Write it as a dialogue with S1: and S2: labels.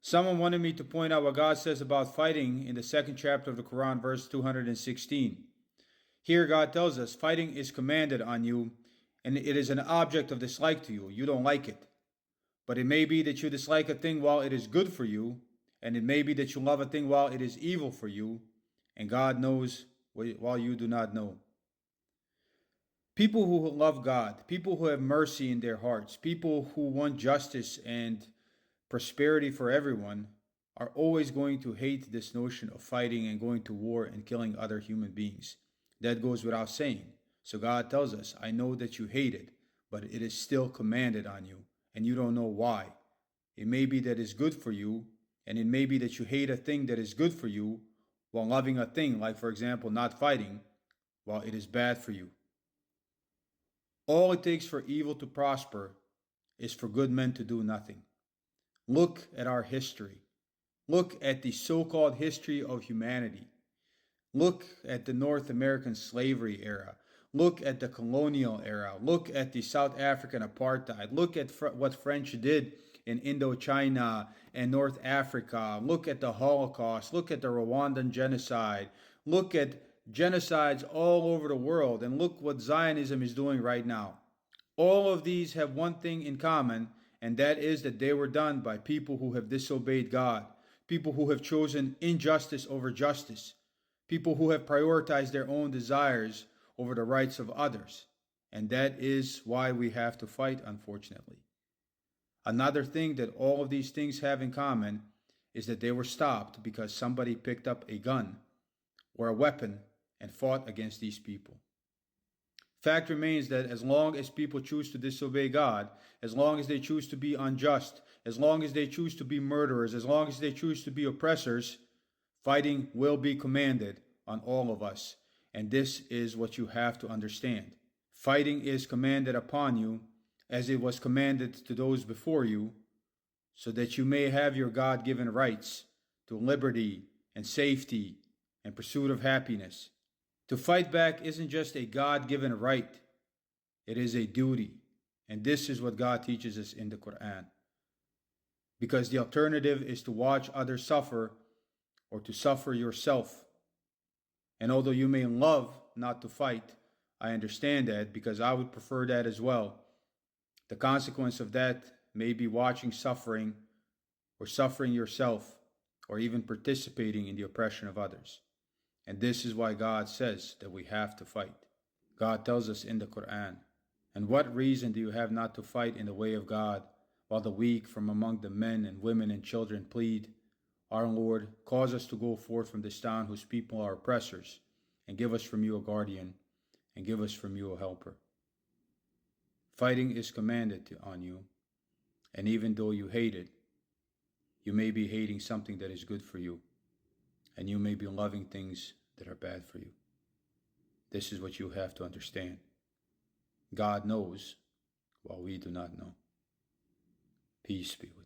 S1: Someone wanted me to point out what God says about fighting in the second chapter of the Quran, verse 216. Here God tells us fighting is commanded on you, and it is an object of dislike to you. You don't like it. But it may be that you dislike a thing while it is good for you, and it may be that you love a thing while it is evil for you, and God knows while you do not know. People who love God, people who have mercy in their hearts, people who want justice and prosperity for everyone, are always going to hate this notion of fighting and going to war and killing other human beings. That goes without saying. So God tells us, I know that you hate it, but it is still commanded on you, and you don't know why. It may be that it's good for you, and it may be that you hate a thing that is good for you while loving a thing, like for example, not fighting, while it is bad for you. All it takes for evil to prosper is for good men to do nothing. Look at our history. Look at the so-called history of humanity. Look at the North American slavery era. Look at the colonial era. Look at the South African apartheid. Look at what French did in Indochina and North Africa. Look at the Holocaust. Look at the Rwandan genocide. Look at genocides all over the world. And look what Zionism is doing right now. All of these have one thing in common, and that is that they were done by people who have disobeyed God, people who have chosen injustice over justice, people who have prioritized their own desires over the rights of others. And that is why we have to fight, unfortunately. Another thing that all of these things have in common is that they were stopped because somebody picked up a gun or a weapon and fought against these people. Fact remains that as long as people choose to disobey God, as long as they choose to be unjust, as long as they choose to be murderers, as long as they choose to be oppressors, fighting will be commanded on all of us. And this is what you have to understand. Fighting is commanded upon you as it was commanded to those before you, so that you may have your God-given rights to liberty and safety and pursuit of happiness. To fight back isn't just a God-given right, it is a duty. And this is what God teaches us in the Quran. Because the alternative is to watch others suffer or to suffer yourself. And although you may love not to fight, I understand that because I would prefer that as well. The consequence of that may be watching suffering or suffering yourself or even participating in the oppression of others. And this is why God says that we have to fight. God tells us in the Quran, and what reason do you have not to fight in the way of God, while the weak from among the men and women and children plead, Our Lord, cause us to go forth from this town whose people are oppressors, and give us from you a guardian, and give us from you a helper. Fighting is commanded on you, and even though you hate it, you may be hating something that is good for you, and you may be loving things that are bad for you. This is what you have to understand. God knows while we do not know. Peace be with you.